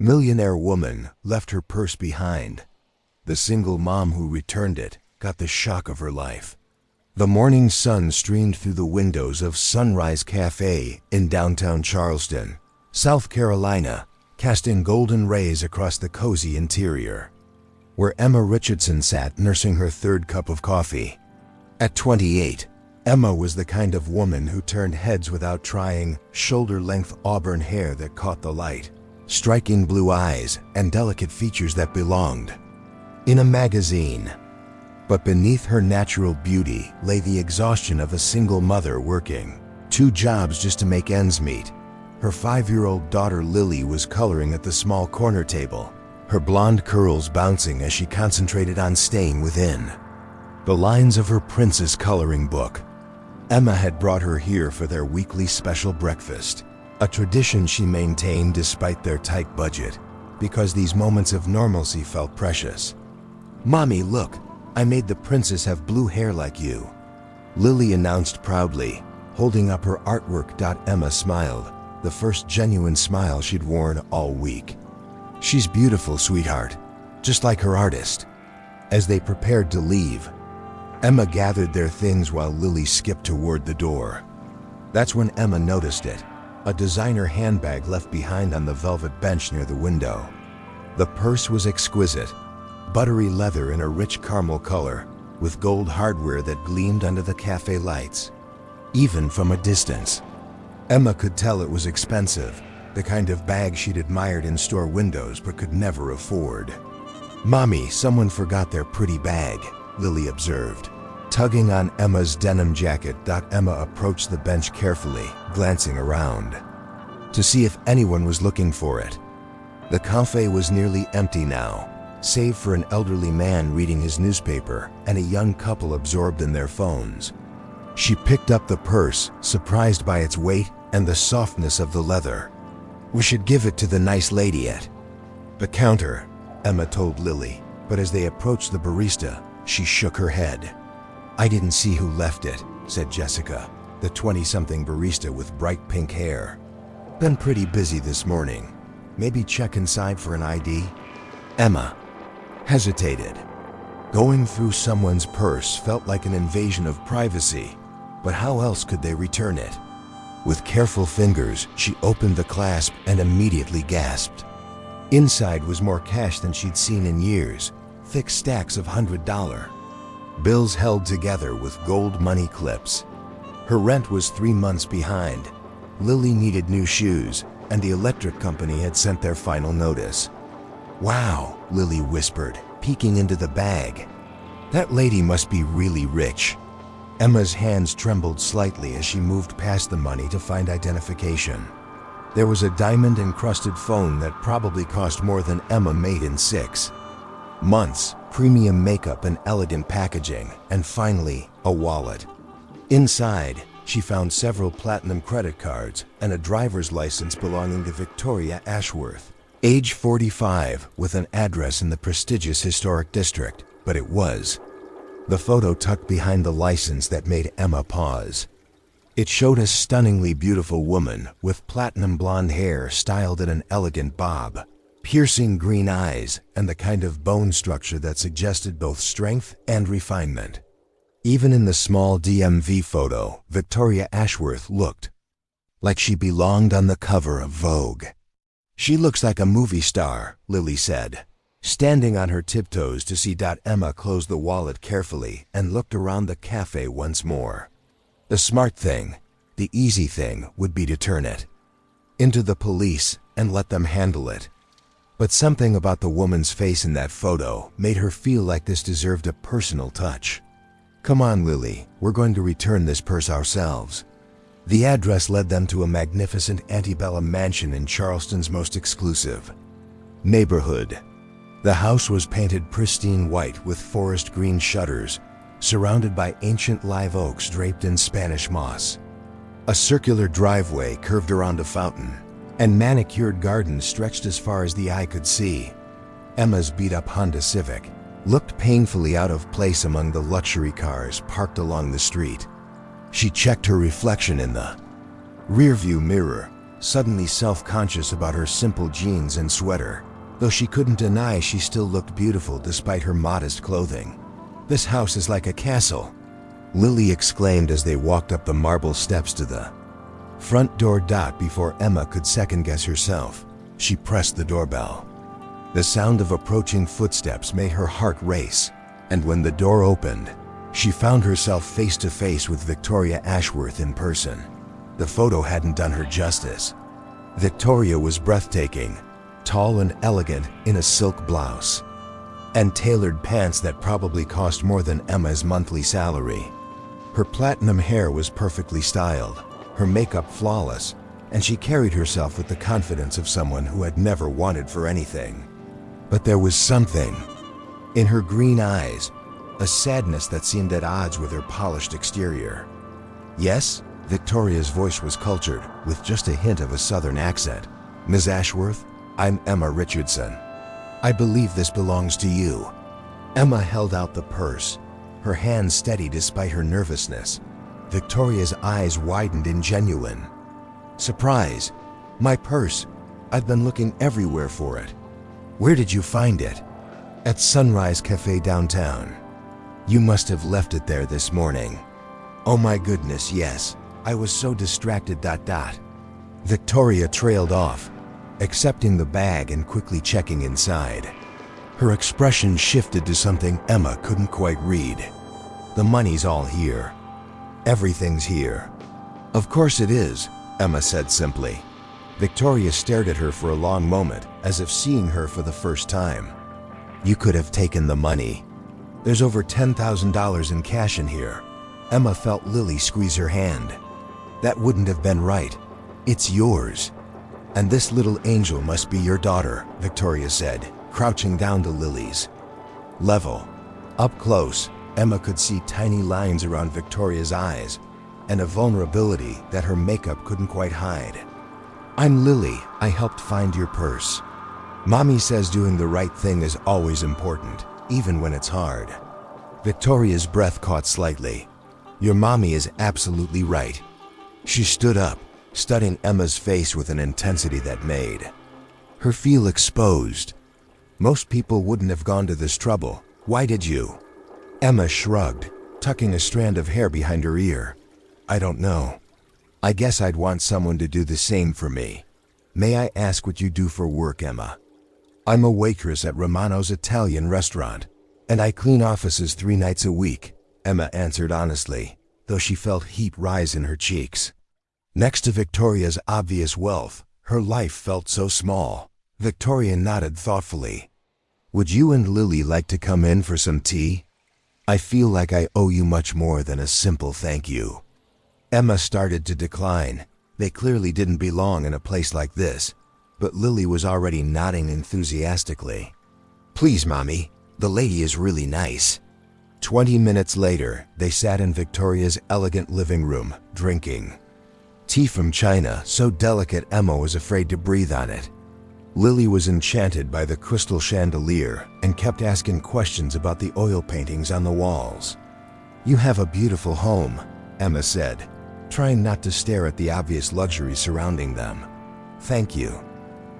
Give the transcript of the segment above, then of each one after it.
Millionaire woman left her purse behind. The single mom who returned it got the shock of her life. The morning sun streamed through the windows of Sunrise Cafe in downtown Charleston, South Carolina, casting golden rays across the cozy interior, where Emma Richardson sat nursing her third cup of coffee. At 28, Emma was the kind of woman who turned heads without trying, shoulder-length auburn hair that caught the light, striking blue eyes, and delicate features that belonged in a magazine. But beneath her natural beauty lay the exhaustion of a single mother working 2 jobs just to make ends meet. Her 5-year-old daughter Lily was coloring at the small corner table, her blonde curls bouncing as she concentrated on staying within the lines of her princess coloring book. Emma had brought her here for their weekly special breakfast, a tradition she maintained despite their tight budget, because these moments of normalcy felt precious. "Mommy, look, I made the princess have blue hair like you," Lily announced proudly, holding up her artwork. Emma smiled, the first genuine smile she'd worn all week. "She's beautiful, sweetheart, just like her artist." As they prepared to leave, Emma gathered their things while Lily skipped toward the door. That's when Emma noticed it, a designer handbag left behind on the velvet bench near the window. The purse was exquisite, buttery leather in a rich caramel color, with gold hardware that gleamed under the cafe lights. Even from a distance, Emma could tell it was expensive, the kind of bag she'd admired in store windows but could never afford. "Mommy, someone forgot their pretty bag," Lily observed, tugging on Emma's denim jacket. Emma approached the bench carefully, glancing around to see if anyone was looking for it. The cafe was nearly empty now, save for an elderly man reading his newspaper and a young couple absorbed in their phones. She picked up the purse, surprised by its weight and the softness of the leather. "We should give it to the nice lady at the counter," Emma told Lily, but as they approached the barista, she shook her head. "I didn't see who left it," said Jessica, the 20-something barista with bright pink hair. "Been pretty busy this morning. Maybe check inside for an ID?" Emma hesitated. Going through someone's purse felt like an invasion of privacy, but how else could they return it? With careful fingers, she opened the clasp and immediately gasped. Inside was more cash than she'd seen in years, thick stacks of $100 bills held together with gold money clips. Her rent was 3 months behind. Lily needed new shoes, and the electric company had sent their final notice. "Wow," Lily whispered, peeking into the bag. "That lady must be really rich." Emma's hands trembled slightly as she moved past the money to find identification. There was a diamond-encrusted phone that probably cost more than Emma made in 6 months, premium makeup and elegant packaging, and finally, a wallet. Inside, she found several platinum credit cards and a driver's license belonging to Victoria Ashworth, age 45, with an address in the prestigious historic district, but it was the photo tucked behind the license that made Emma pause. It showed a stunningly beautiful woman with platinum blonde hair styled in an elegant bob, piercing green eyes, and the kind of bone structure that suggested both strength and refinement. Even in the small DMV photo, Victoria Ashworth looked like she belonged on the cover of Vogue. "She looks like a movie star," Lily said, standing on her tiptoes to see. Emma closed the wallet carefully and looked around the cafe once more. The smart thing, the easy thing, would be to turn it into the police and let them handle it. But something about the woman's face in that photo made her feel like this deserved a personal touch. "Come on, Lily, we're going to return this purse ourselves." The address led them to a magnificent antebellum mansion in Charleston's most exclusive neighborhood. The house was painted pristine white with forest green shutters, surrounded by ancient live oaks draped in Spanish moss. A circular driveway curved around a fountain, and manicured gardens stretched as far as the eye could see. Emma's beat-up Honda Civic looked painfully out of place among the luxury cars parked along the street. She checked her reflection in the rearview mirror, suddenly self-conscious about her simple jeans and sweater. Though she couldn't deny she still looked beautiful despite her modest clothing. "This house is like a castle," Lily exclaimed as they walked up the marble steps to the front door. Before Emma could second-guess herself, she pressed the doorbell. The sound of approaching footsteps made her heart race, and when the door opened, she found herself face to face with Victoria Ashworth in person. The photo hadn't done her justice. Victoria was breathtaking, tall and elegant in a silk blouse and tailored pants that probably cost more than Emma's monthly salary. Her platinum hair was perfectly styled, her makeup flawless, and she carried herself with the confidence of someone who had never wanted for anything. But there was something in her green eyes, a sadness that seemed at odds with her polished exterior. "Yes?" Victoria's voice was cultured, with just a hint of a southern accent. "Ms. Ashworth, I'm Emma Richardson. I believe this belongs to you." Emma held out the purse, her hand steady despite her nervousness. Victoria's eyes widened in genuine surprise. "My purse? I've been looking everywhere for it." "Where did you find it?" "At Sunrise Cafe downtown." "You must have left it there this morning." "Oh my goodness, yes. I was so distracted. Victoria trailed off, accepting the bag and quickly checking inside. Her expression shifted to something Emma couldn't quite read. "The money's all here. Everything's here." "Of course it is," Emma said simply. Victoria stared at her for a long moment, as if seeing her for the first time. "You could have taken the money. There's over $10,000 in cash in here." Emma felt Lily squeeze her hand. "That wouldn't have been right. It's yours. And this little angel must be your daughter," Victoria said, crouching down to Lily's level. Up close, Emma could see tiny lines around Victoria's eyes and a vulnerability that her makeup couldn't quite hide. "I'm Lily. I helped find your purse. Mommy says doing the right thing is always important, even when it's hard." Victoria's breath caught slightly. "Your mommy is absolutely right." She stood up, studying Emma's face with an intensity that made her feel exposed. "Most people wouldn't have gone to this trouble. Why did you?" Emma shrugged, tucking a strand of hair behind her ear. "I don't know. I guess I'd want someone to do the same for me." "May I ask what you do for work, Emma?" "I'm a waitress at Romano's Italian restaurant, and I clean offices 3 nights a week," Emma answered honestly, though she felt heat rise in her cheeks. Next to Victoria's obvious wealth, her life felt so small. Victoria nodded thoughtfully. "Would you and Lily like to come in for some tea? I feel like I owe you much more than a simple thank you." Emma started to decline. They clearly didn't belong in a place like this, but Lily was already nodding enthusiastically. "Please, Mommy, the lady is really nice." 20 minutes later, they sat in Victoria's elegant living room, drinking tea from China, so delicate Emma was afraid to breathe on it. Lily was enchanted by the crystal chandelier and kept asking questions about the oil paintings on the walls. "You have a beautiful home," Emma said, trying not to stare at the obvious luxuries surrounding them. "Thank you.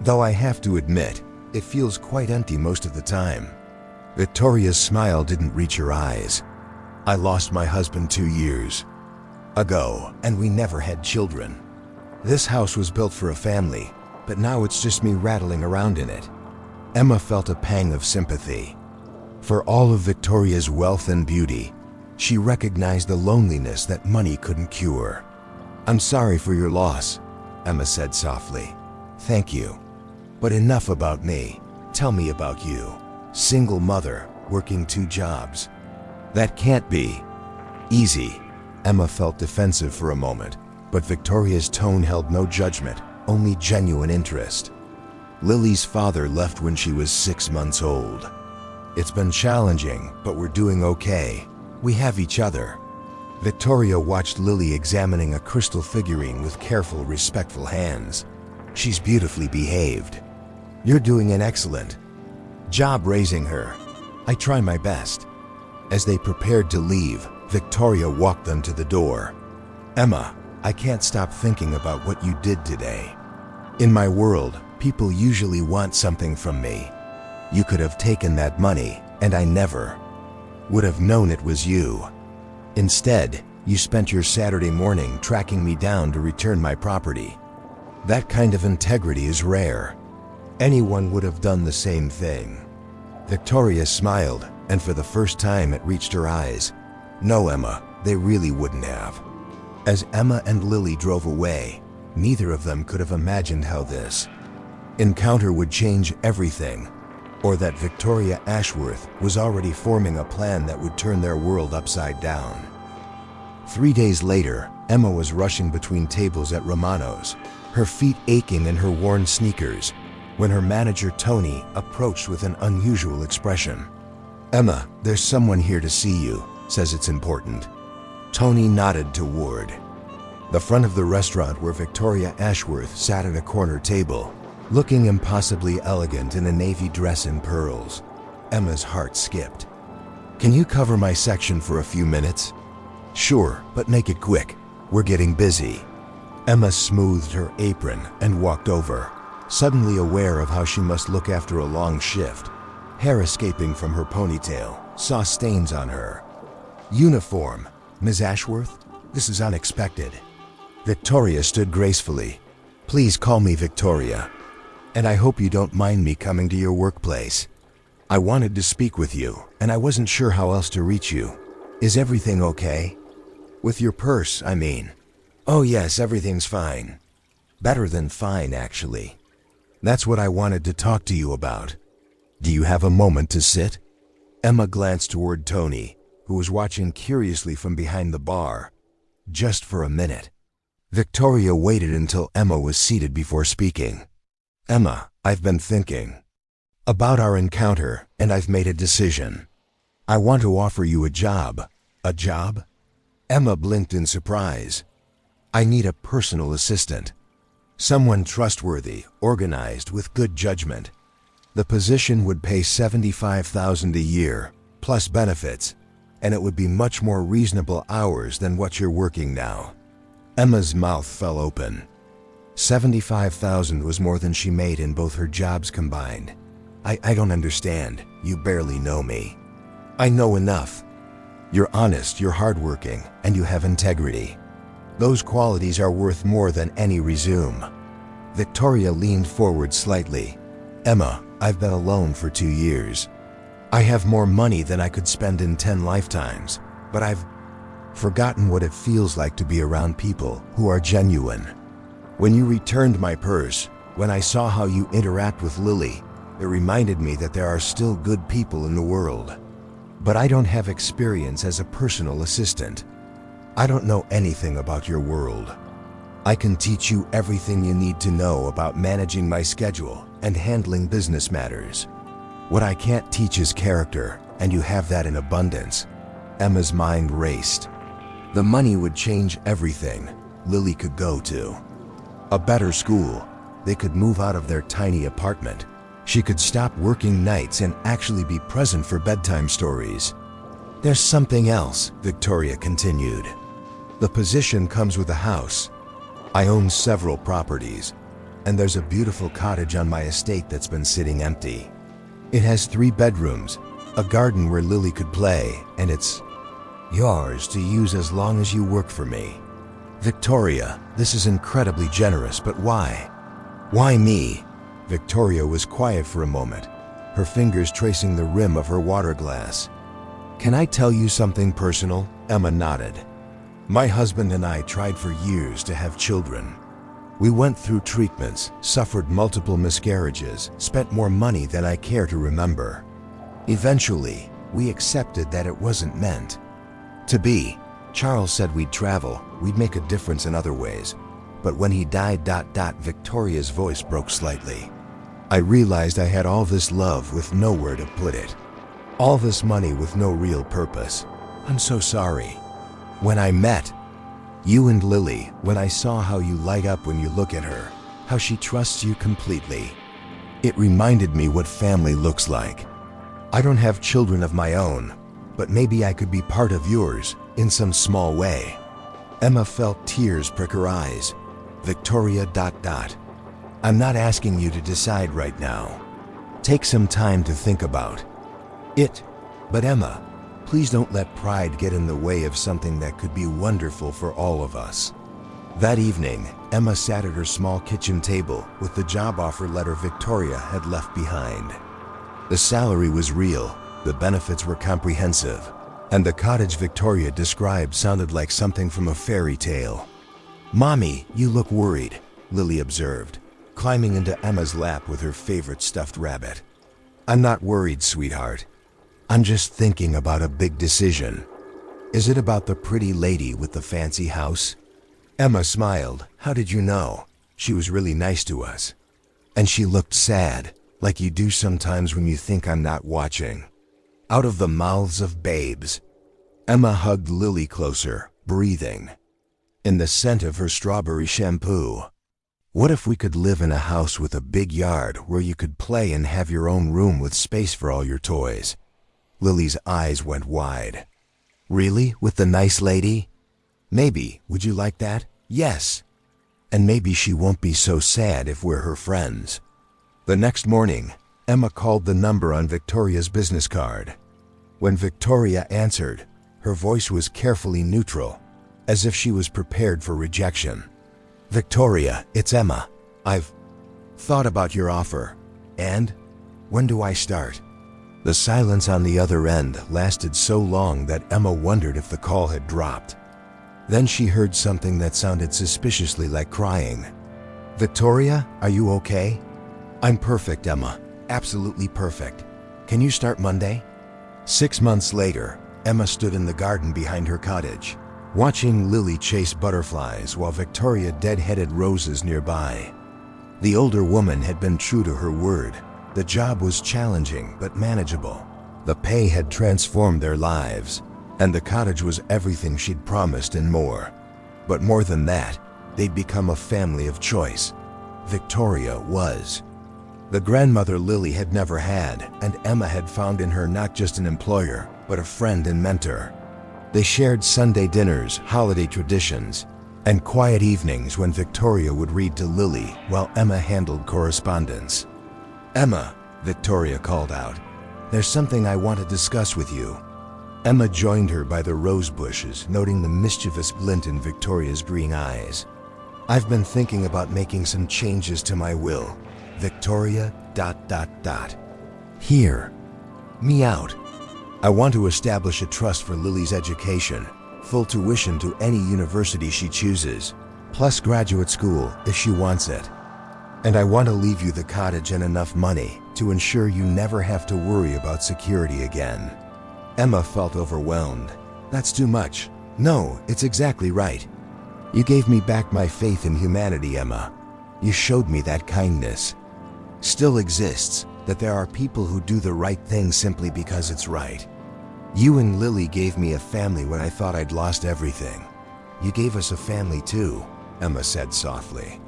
Though I have to admit, it feels quite empty most of the time." Victoria's smile didn't reach her eyes. "I lost my husband 2 years ago, and we never had children. This house was built for a family, but now it's just me rattling around in it." Emma felt a pang of sympathy. For all of Victoria's wealth and beauty, she recognized the loneliness that money couldn't cure. "I'm sorry for your loss," Emma said softly. "Thank you. But enough about me. Tell me about you. Single mother, working 2 jobs. That can't be easy." Emma felt defensive for a moment, but Victoria's tone held no judgment, only genuine interest. "Lily's father left when she was 6 months old. It's been challenging, but we're doing okay. We have each other." Victoria watched Lily examining a crystal figurine with careful, respectful hands. "She's beautifully behaved. You're doing an excellent job raising her. I try my best." As they prepared to leave, Victoria walked them to the door. "Emma, I can't stop thinking about what you did today. In my world, people usually want something from me. You could have taken that money, and I never would have known it was you. Instead, you spent your Saturday morning tracking me down to return my property. That kind of integrity is rare. Anyone would have done the same thing." Victoria smiled, and for the first time it reached her eyes. "No, Emma, they really wouldn't have." As Emma and Lily drove away, neither of them could have imagined how this encounter would change everything, or that Victoria Ashworth was already forming a plan that would turn their world upside down. 3 days later, Emma was rushing between tables at Romano's, her feet aching in her worn sneakers, when her manager Tony approached with an unusual expression. "Emma, there's someone here to see you, says it's important." Tony nodded toward the front of the restaurant where Victoria Ashworth sat at a corner table, looking impossibly elegant in a navy dress and pearls. Emma's heart skipped. "Can you cover my section for a few minutes?" "Sure, but make it quick. We're getting busy." Emma smoothed her apron and walked over, suddenly aware of how she must look after a long shift. Hair escaping from her ponytail, saw stains on her uniform. "Ms. Ashworth, this is unexpected." Victoria stood gracefully. "Please call me Victoria. And I hope you don't mind me coming to your workplace. I wanted to speak with you, and I wasn't sure how else to reach you. Is everything okay? With your purse, I mean." "Oh yes, everything's fine. Better than fine, actually. That's what I wanted to talk to you about. Do you have a moment to sit?" Emma glanced toward Tony, who was watching curiously from behind the bar. "Just for a minute." Victoria waited until Emma was seated before speaking. "Emma, I've been thinking about our encounter, and I've made a decision. I want to offer you a job." "A job?" Emma blinked in surprise. "I need a personal assistant. Someone trustworthy, organized, with good judgment. The position would pay $75,000 a year, plus benefits, and it would be much more reasonable hours than what you're working now." Emma's mouth fell open. 75,000 was more than she made in both her jobs combined. I don't understand. You barely know me." "I know enough. You're honest, you're hardworking, and you have integrity. Those qualities are worth more than any resume." Victoria leaned forward slightly. "Emma, I've been alone for 2 years. I have more money than I could spend in 10 lifetimes, but I've forgotten what it feels like to be around people who are genuine. When you returned my purse, when I saw how you interact with Lily, it reminded me that there are still good people in the world. But I don't have experience as a personal assistant. I don't know anything about your world. I can teach you everything you need to know about managing my schedule and handling business matters. What I can't teach is character, and you have that in abundance." Emma's mind raced. The money would change everything. Lily could go to a better school. They could move out of their tiny apartment. She could stop working nights and actually be present for bedtime stories. "There's something else," Victoria continued. "The position comes with a house. I own several properties, and there's a beautiful cottage on my estate that's been sitting empty. It has 3 bedrooms, a garden where Lily could play, and it's yours to use as long as you work for me." "Victoria, this is incredibly generous, but why? Why me?" Victoria was quiet for a moment, her fingers tracing the rim of her water glass. "Can I tell you something personal?" Emma nodded. "My husband and I tried for years to have children. We went through treatments, suffered multiple miscarriages, spent more money than I care to remember. Eventually, we accepted that it wasn't meant to be. Charles said we'd travel, we'd make a difference in other ways. But when he died, Victoria's voice broke slightly. I realized I had all this love with nowhere to put it. All this money with no real purpose. I'm so sorry. When I met you and Lily, when I saw how you light up when you look at her, how she trusts you completely, it reminded me what family looks like. I don't have children of my own, but maybe I could be part of yours in some small way." Emma felt tears prick her eyes. Victoria. I'm not asking you to decide right now. Take some time to think about it. But Emma, please don't let pride get in the way of something that could be wonderful for all of us. That evening, Emma sat at her small kitchen table with the job offer letter Victoria had left behind. The salary was real, the benefits were comprehensive, and the cottage Victoria described sounded like something from a fairy tale. "Mommy, you look worried," Lily observed, climbing into Emma's lap with her favorite stuffed rabbit. "I'm not worried, sweetheart. I'm just thinking about a big decision." "Is it about the pretty lady with the fancy house?" Emma smiled. "How did you know? She was really nice to us." And she looked sad, like you do sometimes when you think I'm not watching. Out of the mouths of babes. Emma hugged Lily closer, breathing in the scent of her strawberry shampoo. "What if we could live in a house with a big yard where you could play and have your own room with space for all your toys?" Lily's eyes went wide. "Really? With the nice lady?" "Maybe. Would you like that?" "Yes. And maybe she won't be so sad if we're her friends." The next morning, Emma called the number on Victoria's business card. When Victoria answered, her voice was carefully neutral, as if she was prepared for rejection. "Victoria, it's Emma. I've thought about your offer. And when do I start?" The silence on the other end lasted so long that Emma wondered if the call had dropped. Then she heard something that sounded suspiciously like crying. "Victoria, are you okay?" "I'm perfect, Emma. Absolutely perfect. Can you start Monday?" 6 months later, Emma stood in the garden behind her cottage, watching Lily chase butterflies while Victoria deadheaded roses nearby. The older woman had been true to her word. The job was challenging but manageable. The pay had transformed their lives, and the cottage was everything she'd promised and more. But more than that, they'd become a family of choice. Victoria was. The grandmother Lily had never had, and Emma had found in her not just an employer, but a friend and mentor. They shared Sunday dinners, holiday traditions, and quiet evenings when Victoria would read to Lily while Emma handled correspondence. "Emma," Victoria called out, "there's something I want to discuss with you." Emma joined her by the rose bushes, noting the mischievous glint in Victoria's green eyes. "I've been thinking about making some changes to my will. Victoria... Hear me out. I want to establish a trust for Lily's education, full tuition to any university she chooses, plus graduate school if she wants it. And I want to leave you the cottage and enough money to ensure you never have to worry about security again." Emma felt overwhelmed. "That's too much." "No, it's exactly right. You gave me back my faith in humanity, Emma. You showed me that kindness still exists, that there are people who do the right thing simply because it's right. You and Lily gave me a family when I thought I'd lost everything. You gave us a family too," Emma said softly.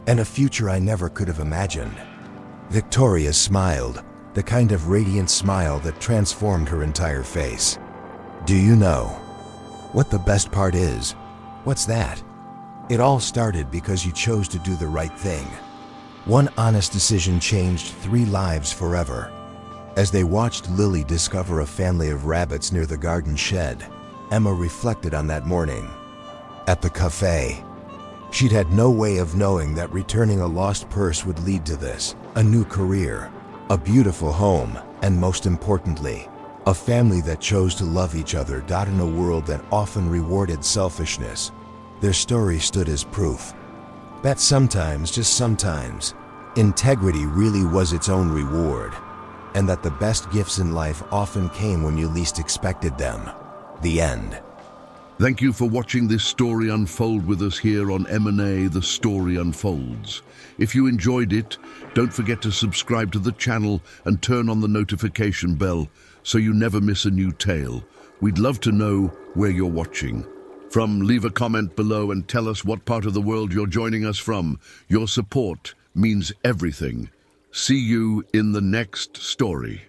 "And a future I never could have imagined." Victoria smiled, the kind of radiant smile that transformed her entire face. "Do you know what the best part is?" "What's that?" "It all started because you chose to do the right thing. One honest decision changed 3 lives forever." As they watched Lily discover a family of rabbits near the garden shed, Emma reflected on that morning. At the cafe, she'd had no way of knowing that returning a lost purse would lead to this: a new career, a beautiful home, and most importantly, a family that chose to love each other. In a world that often rewarded selfishness, their story stood as proof that sometimes, just sometimes, integrity really was its own reward, and that the best gifts in life often came when you least expected them. The end. Thank you for watching this story unfold with us here on M&A The Story Unfolds. If you enjoyed it, don't forget to subscribe to the channel and turn on the notification bell so you never miss a new tale. We'd love to know where you're watching. Leave a comment below and tell us what part of the world you're joining us from. Your support means everything. See you in the next story.